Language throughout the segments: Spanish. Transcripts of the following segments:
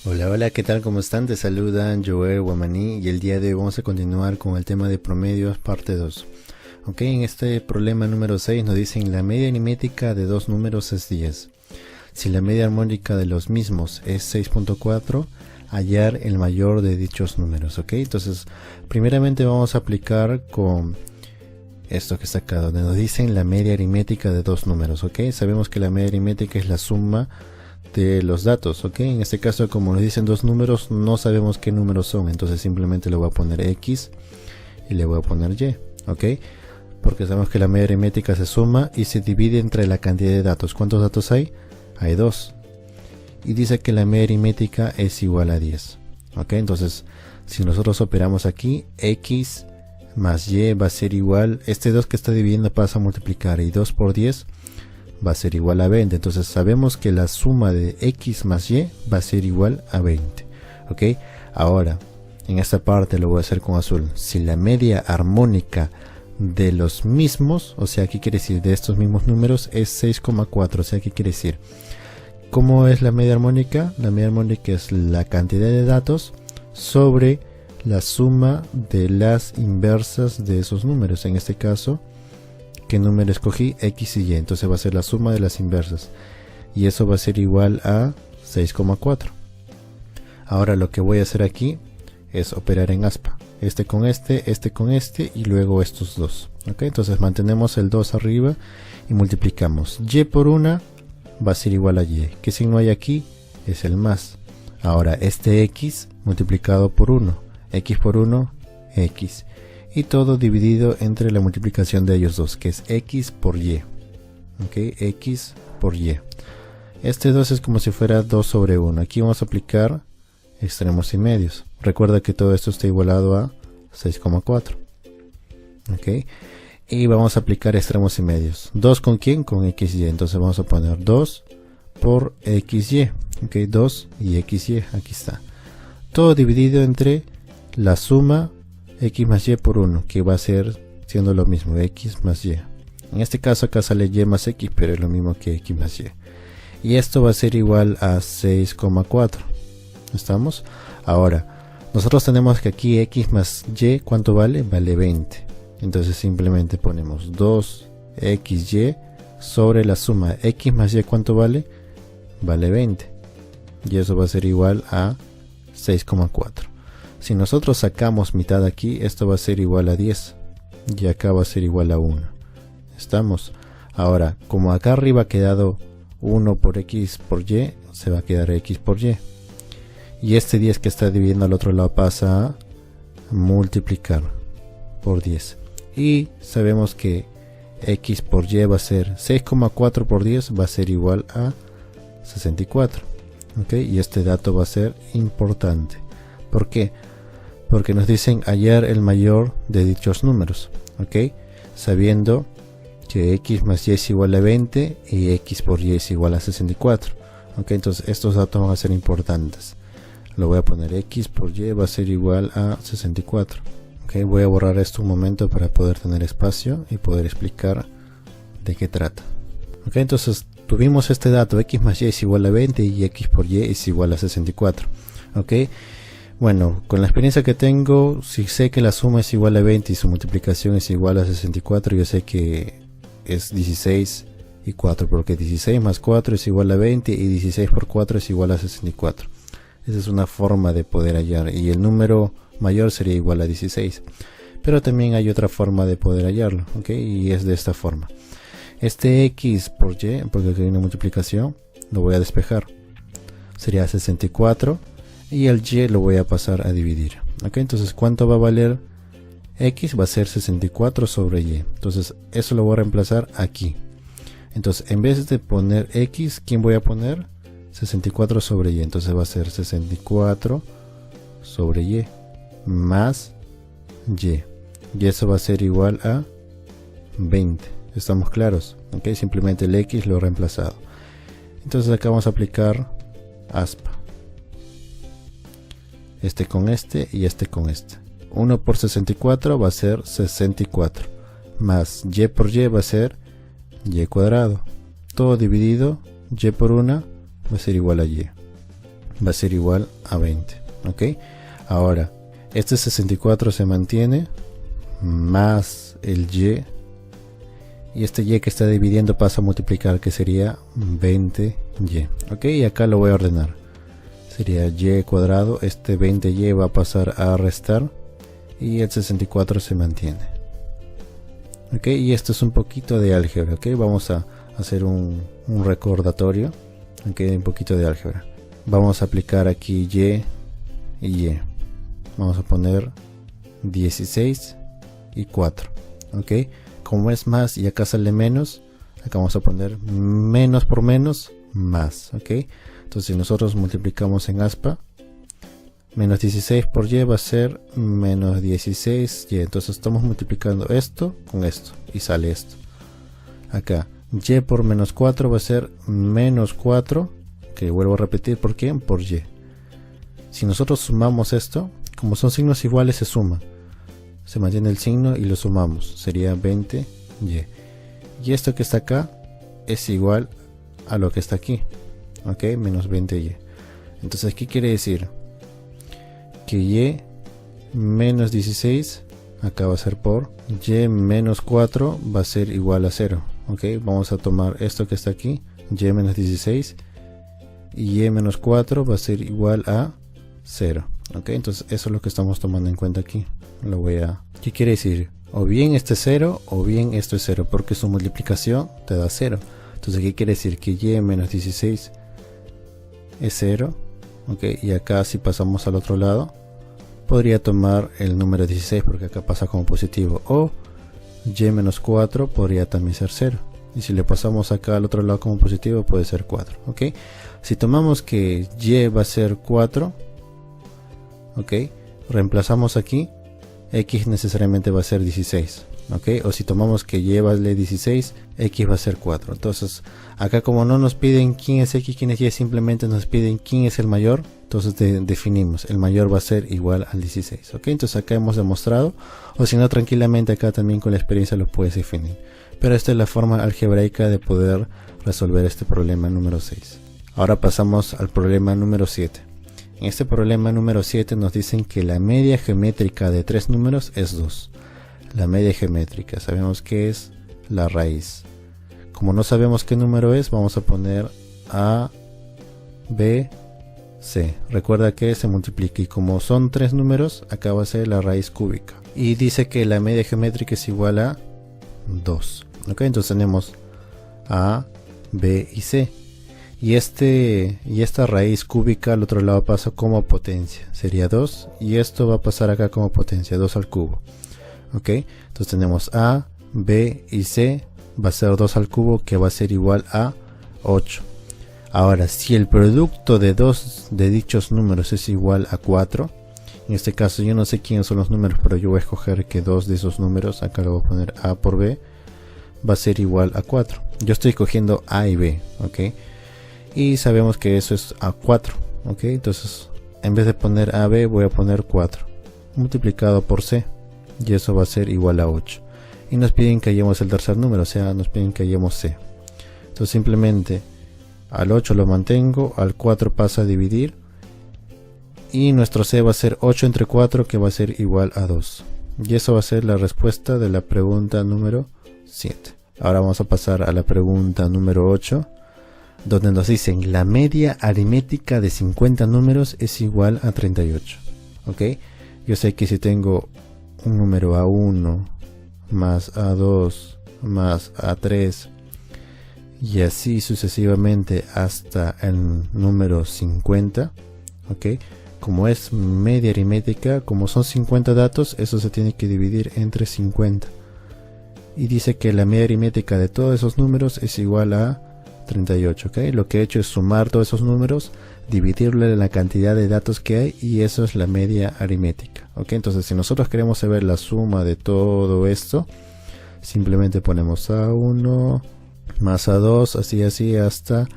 Hola, hola, ¿qué tal? ¿Cómo están? Te saludan Joel Guamaní y el día de hoy vamos a continuar con el tema de promedios parte 2. Ok, en este problema número 6 nos dicen la media aritmética de dos números es 10. Si la media armónica de los mismos es 6.4, hallar el mayor de dichos números. Ok, entonces primeramente vamos a aplicar con esto que está acá, donde nos dicen la media aritmética de dos números. Ok, sabemos que la media aritmética es la suma de los datos, ok. En este caso, como nos dicen dos números, no sabemos qué números son, entonces simplemente le voy a poner X y le voy a poner Y, ok, porque sabemos que la media aritmética se suma y se divide entre la cantidad de datos. ¿Cuántos datos hay? Hay 2, y dice que la media aritmética es igual a 10, ok. Entonces si nosotros operamos aquí, X más Y va a ser igual, este 2 que está dividiendo pasa a multiplicar, y 2 por 10 va a ser igual a 20. Entonces sabemos que la suma de X más Y va a ser igual a 20. Ok, ahora en esta parte lo voy a hacer con azul. Si la media armónica de los mismos, o sea, ¿qué quiere decir? De estos mismos números es 6,4. O sea, ¿qué quiere decir? ¿Cómo es la media armónica? La media armónica es la cantidad de datos sobre la suma de las inversas de esos números. En este caso, ¿qué número escogí? X y Y. Entonces va a ser la suma de las inversas, y eso va a ser igual a 6,4. Ahora lo que voy a hacer aquí es operar en aspa, este con este con este, y luego estos dos. ¿Ok? Entonces mantenemos el 2 arriba y multiplicamos. Y por 1 va a ser igual a Y. ¿Qué signo hay aquí? Es el más. Ahora este X multiplicado por 1, X por 1, X, y todo dividido entre la multiplicación de ellos dos, que es X por Y. Ok, X por Y. Este 2 es como si fuera 2 sobre 1. Aquí vamos a aplicar extremos y medios. Recuerda que todo esto está igualado a 6,4. Ok, y vamos a aplicar extremos y medios. ¿2 con quién? Con XY. Entonces vamos a poner 2 por XY. Ok, 2 y XY. Aquí está. Todo dividido entre la suma X más Y por 1, que va a ser siendo lo mismo, X más Y. En este caso acá sale Y más X, pero es lo mismo que X más Y. Y esto va a ser igual a 6,4. ¿Estamos? Ahora, nosotros tenemos que aquí X más Y, ¿cuánto vale? Vale 20. Entonces simplemente ponemos 2XY sobre la suma X más Y, ¿cuánto vale? Vale 20. Y eso va a ser igual a 6,4. Si nosotros sacamos mitad aquí, esto va a ser igual a 10. Y acá va a ser igual a 1. ¿Estamos? Ahora, como acá arriba ha quedado 1 por X por Y, se va a quedar X por Y. Y este 10 que está dividiendo al otro lado pasa a multiplicar por 10. Y sabemos que X por Y va a ser 6,4 por 10 va a ser igual a 64. ¿Ok? Y este dato va a ser importante. ¿Por qué? Porque nos dicen hallar el mayor de dichos números, ¿ok? Sabiendo que X más Y es igual a 20 y X por Y es igual a 64, ¿ok? Entonces estos datos van a ser importantes. Lo voy a poner, X por Y va a ser igual a 64, ¿ok? Voy a borrar esto un momento para poder tener espacio y poder explicar de qué trata, ¿ok? Entonces tuvimos este dato, X más Y es igual a 20 y X por Y es igual a 64, ¿ok? Bueno, con la experiencia que tengo, si sé que la suma es igual a 20 y su multiplicación es igual a 64, yo sé que es 16 y 4, porque 16 más 4 es igual a 20 y 16 por 4 es igual a 64. Esa es una forma de poder hallar, y el número mayor sería igual a 16. Pero también hay otra forma de poder hallarlo, ¿ok? Y es de esta forma. Este X por Y, porque aquí hay una multiplicación, lo voy a despejar. Sería 64. Y el Y lo voy a pasar a dividir. ¿Ok? Entonces, ¿cuánto va a valer X? Va a ser 64 sobre Y. Entonces, eso lo voy a reemplazar aquí. Entonces, en vez de poner X, ¿quién voy a poner? 64 sobre Y. Entonces va a ser 64 sobre Y más Y. Y eso va a ser igual a 20. ¿Estamos claros? ¿Ok? Simplemente el X lo he reemplazado. Entonces acá vamos a aplicar aspa. Este con este y este con este. 1 por 64 va a ser 64. Más Y por Y va a ser Y cuadrado. Todo dividido, Y por 1 va a ser igual a Y. va a ser igual a 20. ¿Ok? Ahora, este 64 se mantiene, más el y, y este y que está dividiendo pasa a multiplicar, que sería 20y. ¿Ok? Y acá lo voy a ordenar. Sería y cuadrado, este 20y va a pasar a restar, y el 64 se mantiene. ¿Ok? Y esto es un poquito de álgebra. ¿Ok? Vamos a hacer un recordatorio. ¿Ok? Un poquito de álgebra. Vamos a aplicar aquí y y y. Vamos a poner 16 y 4. ¿Ok? Como es más y acá sale menos, acá vamos a poner menos por menos, más. ¿Ok? Entonces si nosotros multiplicamos en aspa, menos 16 por y va a ser menos 16y. Entonces estamos multiplicando esto con esto y sale esto. Acá y por menos 4 va a ser menos 4, que vuelvo a repetir, ¿por qué? Por y. Si nosotros sumamos esto, como son signos iguales, se suma, se mantiene el signo y lo sumamos, sería 20y. Y esto que está acá es igual a lo que está aquí. ¿Ok? Menos 20y. Entonces, ¿qué quiere decir? Que y menos 16 acá va a ser por y menos 4 va a ser igual a 0. ¿Ok? Vamos a tomar esto que está aquí, y menos 16, y y menos 4 va a ser igual a 0. ¿Ok? Entonces eso es lo que estamos tomando en cuenta aquí. Lo voy a... ¿Qué quiere decir? O bien este es 0 o bien esto es 0, porque su multiplicación te da 0. Entonces, ¿qué quiere decir? Que y menos 16 es 0. ¿Ok? Y acá si pasamos al otro lado, podría tomar el número 16 porque acá pasa como positivo. O y menos 4 podría también ser 0. Y si le pasamos acá al otro lado como positivo, puede ser 4. ¿Ok? Si tomamos que y va a ser 4, ¿ok? Reemplazamos aquí, x necesariamente va a ser 16. ¿Ok? O si tomamos que y vale 16, x va a ser 4. Entonces, acá como no nos piden quién es x, quién es y, simplemente nos piden quién es el mayor. Entonces definimos, el mayor va a ser igual al 16. ¿Ok? Entonces acá hemos demostrado, o si no, tranquilamente acá también con la experiencia lo puedes definir. Pero esta es la forma algebraica de poder resolver este problema número 6. Ahora pasamos al problema número 7. En este problema número 7 nos dicen que la media geométrica de tres números es 2. La media geométrica, sabemos que es la raíz. Como no sabemos qué número es, vamos a poner A, B, C. Recuerda que se multiplica, y como son tres números, acá va a ser la raíz cúbica. Y dice que la media geométrica es igual a 2. ¿Ok? Entonces tenemos A, B y C. Y esta raíz cúbica al otro lado pasa como potencia, sería 2, y esto va a pasar acá como potencia, 2 al cubo. ¿Ok? Entonces tenemos A, B y C, va a ser 2 al cubo, que va a ser igual a 8. Ahora, si el producto de dos de dichos números es igual a 4, en este caso yo no sé quiénes son los números, pero yo voy a escoger que dos de esos números, acá lo voy a poner A por B, va a ser igual a 4. Yo estoy cogiendo A y B, ¿ok? Y sabemos que eso es a 4, ¿ok? Entonces, en vez de poner AB, voy a poner 4 multiplicado por C, y eso va a ser igual a 8. Y nos piden que hallemos el tercer número, o sea, nos piden que hallemos C. Entonces simplemente al 8 lo mantengo, al 4 pasa a dividir, y nuestro C va a ser 8 entre 4, que va a ser igual a 2. Y eso va a ser la respuesta de la pregunta número 7. Ahora vamos a pasar a la pregunta número 8. Donde nos dicen la media aritmética de 50 números es igual a 38. ¿Ok? Yo sé que si tengo un número A1 más A2 más A3 y así sucesivamente hasta el número 50, ¿ok? Como es media aritmética, como son 50 datos, eso se tiene que dividir entre 50. Y dice que la media aritmética de todos esos números es igual a 38, ¿ok? Lo que he hecho es sumar todos esos números, dividirle la cantidad de datos que hay, y eso es la media aritmética, ¿ok? Entonces, si nosotros queremos saber la suma de todo esto, simplemente ponemos A1 más A2, así hasta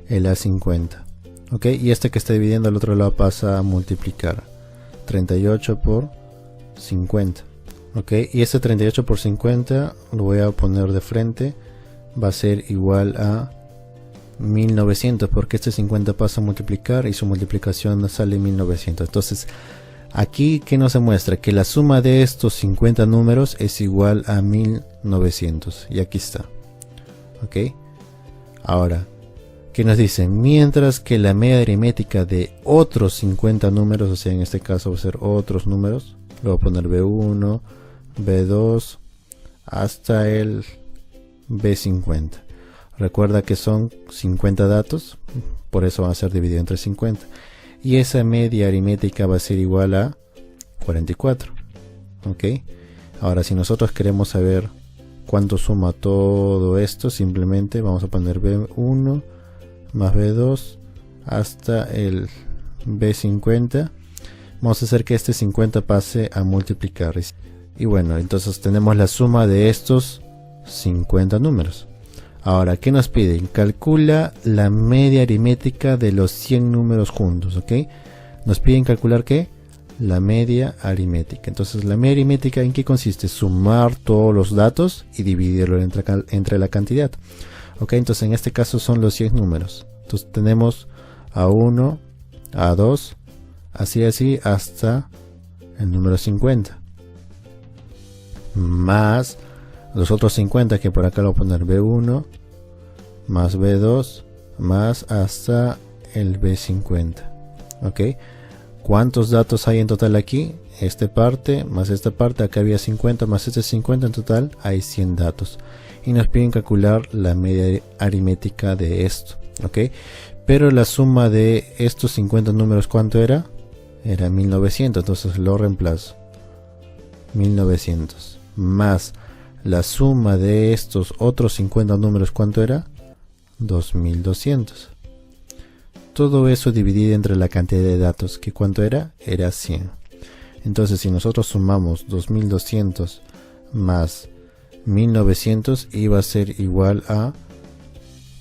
el A50, ¿ok? Y este que está dividiendo al otro lado pasa a multiplicar 38 por 50, ¿ok? Y este 38 por 50 lo voy a poner de frente, va a ser igual a 1900, porque este 50 pasa a multiplicar y su multiplicación nos sale 1900. Entonces aquí, ¿qué nos demuestra? Que la suma de estos 50 números es igual a 1900. Y aquí está. ¿Ok? Ahora, ¿qué nos dice? Mientras que la media aritmética de otros 50 números, o sea, en este caso va a ser otros números, le voy a poner B1, B2, hasta el B50. Recuerda que son 50 datos, por eso va a ser dividido entre 50. Y esa media aritmética va a ser igual a 44. ¿Ok? Ahora, si nosotros queremos saber cuánto suma todo esto, simplemente vamos a poner B1 más B2 hasta el B50. Vamos a hacer que este 50 pase a multiplicar. Y bueno, entonces tenemos la suma de estos 50 números. Ahora, ¿qué nos piden? Calcula la media aritmética de los 100 números juntos, ¿ok? Nos piden calcular ¿qué? La media aritmética. Entonces, la media aritmética, ¿en qué consiste? Sumar todos los datos y dividirlo entre la cantidad. Ok, entonces en este caso son los 100 números. Entonces tenemos A1, A2, así hasta el número 50. Más los otros 50 que por acá lo voy a poner B1 más B2 más hasta el B50. Ok, ¿cuántos datos hay en total aquí? Esta parte más esta parte, acá había 50 más este 50, en total hay 100 datos. Y nos piden calcular la media aritmética de esto. Ok, pero la suma de estos 50 números, ¿cuánto era? Era 1900, entonces lo reemplazo. 1900 más la suma de estos otros 50 números, ¿cuánto era? 2200. Todo eso dividido entre la cantidad de datos, que ¿cuánto era? Era 100. Entonces si nosotros sumamos 2200 más 1900, iba a ser igual a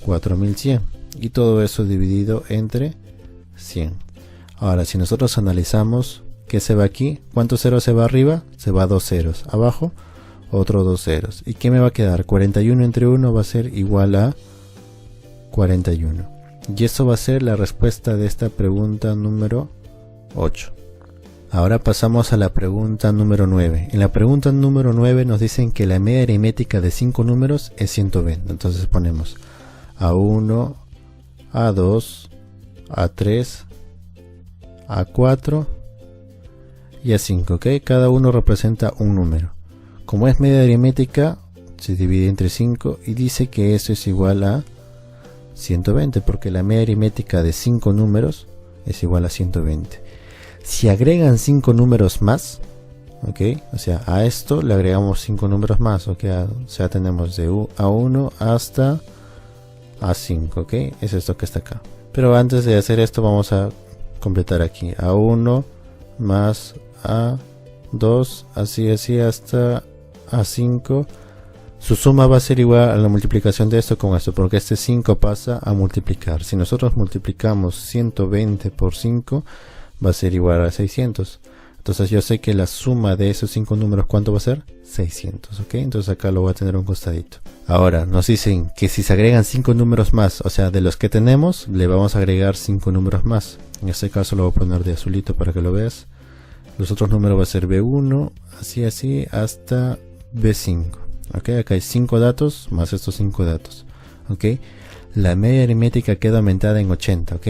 4100. Y todo eso dividido entre 100. Ahora, si nosotros analizamos, ¿qué se va aquí? ¿Cuántos ceros se va arriba? Se va 2 ceros. Abajo, otro 2 ceros. ¿Y qué me va a quedar? 41 entre 1 va a ser igual a 41. Y eso va a ser la respuesta de esta pregunta número 8. Ahora pasamos a la pregunta número 9. En la pregunta número 9 nos dicen que la media aritmética de 5 números es 120. Entonces ponemos A1, A2, A3, A4 y A5. ¿Ok? Cada uno representa un número. Como es media aritmética, se divide entre 5 y dice que eso es igual a 120, porque la media aritmética de 5 números es igual a 120. Si agregan 5 números más, ¿ok? O sea, a esto le agregamos 5 números más, ¿ok? O sea, tenemos de A1 hasta A5, ¿ok? Es esto que está acá. Pero antes de hacer esto vamos a completar aquí. A1 más A2, así hasta A5. Su suma va a ser igual a la multiplicación de esto con esto, porque este 5 pasa a multiplicar. Si nosotros multiplicamos 120 por 5, va a ser igual a 600. Entonces yo sé que la suma de esos 5 números, ¿cuánto va a ser? 600, ¿ok? Entonces acá lo voy a tener un costadito. Ahora, nos dicen que si se agregan 5 números más, o sea, de los que tenemos, le vamos a agregar 5 números más. En este caso lo voy a poner de azulito para que lo veas. Los otros números va a ser B1, así, hasta B5. ¿Ok? Acá hay 5 datos más estos 5 datos. ¿Ok? La media aritmética queda aumentada en 80, ¿ok?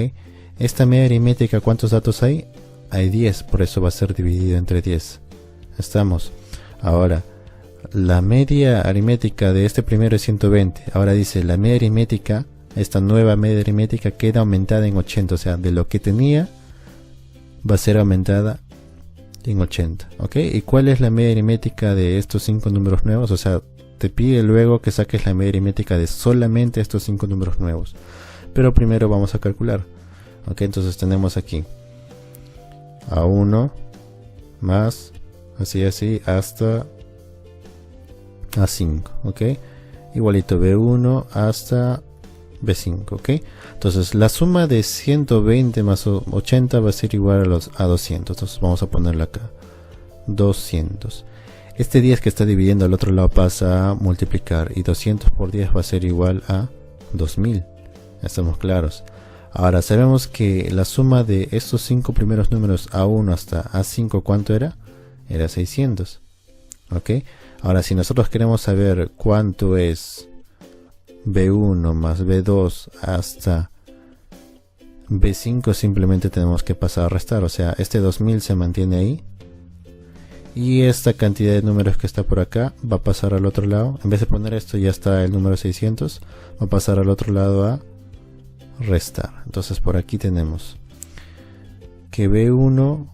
Esta media aritmética, ¿cuántos datos hay? Hay 10, por eso va a ser dividido entre 10. Estamos. Ahora, la media aritmética de este primero es 120. Ahora dice, la media aritmética, esta nueva media aritmética queda aumentada en 80. O sea, de lo que tenía, va a ser aumentada en 80. ¿Ok? ¿Y cuál es la media aritmética de estos 5 números nuevos? O sea, te pide luego que saques la media aritmética de solamente estos 5 números nuevos. Pero primero vamos a calcular. Ok, entonces tenemos aquí A1 más así hasta A5, ok, igualito B1 hasta B5, ok. Entonces la suma de 120 más 80 va a ser igual a 200. Entonces vamos a ponerlo acá, 200. Este 10 que está dividiendo al otro lado pasa a multiplicar, y 200 por 10 va a ser igual a 2000. Estamos claros. Ahora sabemos que la suma de estos 5 primeros números A1 hasta A5, ¿cuánto era? Era 600. ¿Ok? Ahora si nosotros queremos saber cuánto es B1 más B2 hasta B5, simplemente tenemos que pasar a restar. O sea, este 2000 se mantiene ahí. Y esta cantidad de números que está por acá va a pasar al otro lado. En vez de poner esto, ya está el número 600. Va a pasar al otro lado a restar. Entonces por aquí tenemos que B1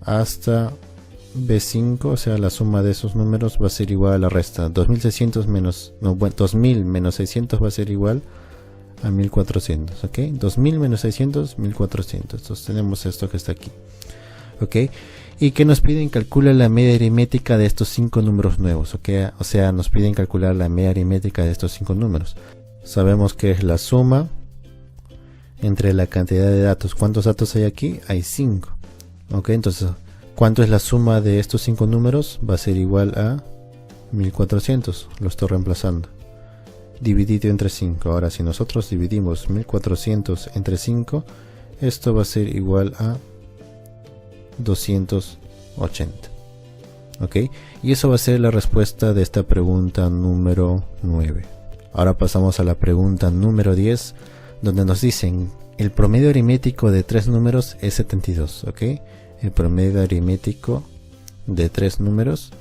hasta B5, o sea, la suma de esos números va a ser igual a la resta. 2600 menos, no, bueno, 2000 menos 600 va a ser igual a 1400, ¿ok? 2000 menos 600, 1400. Entonces tenemos esto que está aquí, ¿ok? Y que nos piden calcular la media aritmética de estos 5 números nuevos, ¿ok? O sea, nos piden calcular la media aritmética de estos 5 números. Sabemos que es la suma entre la cantidad de datos. ¿Cuántos datos hay aquí? Hay 5, ¿ok? Entonces, ¿cuánto es la suma de estos 5 números? Va a ser igual a 1400, lo estoy reemplazando, dividido entre 5. Ahora si nosotros dividimos 1400 entre 5, esto va a ser igual a 280, ¿ok? Y eso va a ser la respuesta de esta pregunta número 9. Ahora pasamos a la pregunta número 10, donde nos dicen el promedio aritmético de 3 números es 72, ¿ok? El promedio aritmético de 3 números,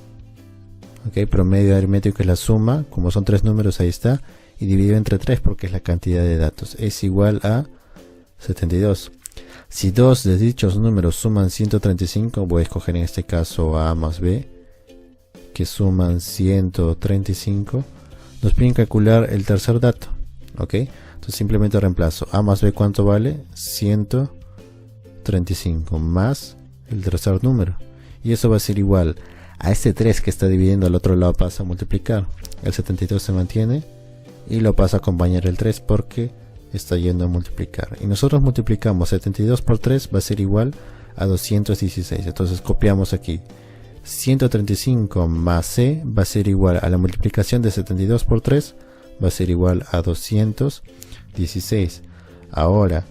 ¿ok? Promedio aritmético es la suma, como son 3 números, ahí está, y dividido entre 3 porque es la cantidad de datos, es igual a 72. Si dos de dichos números suman 135, voy a escoger en este caso a más b, que suman 135, nos piden calcular el tercer dato, ¿ok? Entonces simplemente reemplazo a más b, ¿cuánto vale? 135 más el tercer número, y eso va a ser igual a este 3 que está dividiendo al otro lado, pasa a multiplicar, el 72 se mantiene y lo pasa a acompañar el 3 porque está yendo a multiplicar, y nosotros multiplicamos 72 por 3, va a ser igual a 216. Entonces copiamos aquí 135 más c va a ser igual a la multiplicación de 72 por 3, va a ser igual a 216. Ahora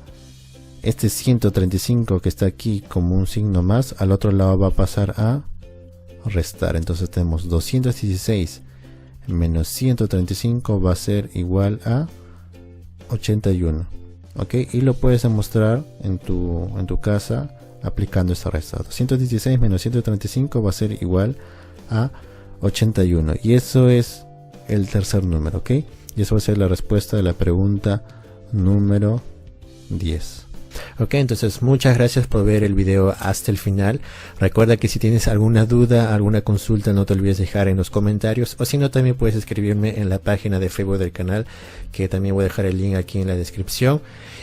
este 135 que está aquí como un signo más, al otro lado va a pasar a restar. Entonces tenemos 216 menos 135 va a ser igual a 81, ¿ok? Y lo puedes demostrar en tu casa aplicando esta resta. 216 menos 135 va a ser igual a 81, y eso es el tercer número, ¿ok? Y eso va a ser la respuesta de la pregunta número 10. Ok, entonces muchas gracias por ver el video hasta el final. Recuerda que si tienes alguna duda, alguna consulta, no te olvides dejar en los comentarios, o si no, también puedes escribirme en la página de Facebook del canal, que también voy a dejar el link aquí en la descripción.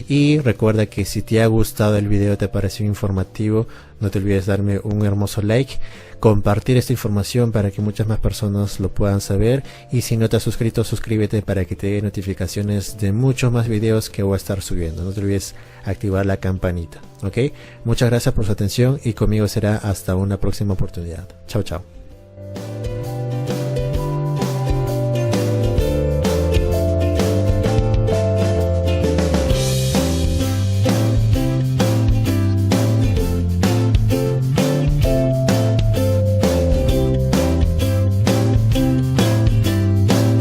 Y recuerda que si te ha gustado el video, te pareció informativo, no te olvides darme un hermoso like, compartir esta información para que muchas más personas lo puedan saber, y si no te has suscrito, suscríbete para que te den notificaciones de muchos más videos que voy a estar subiendo. No te olvides activar la campanita, ok. Muchas gracias por su atención, y conmigo será hasta una próxima oportunidad. Chao, chao.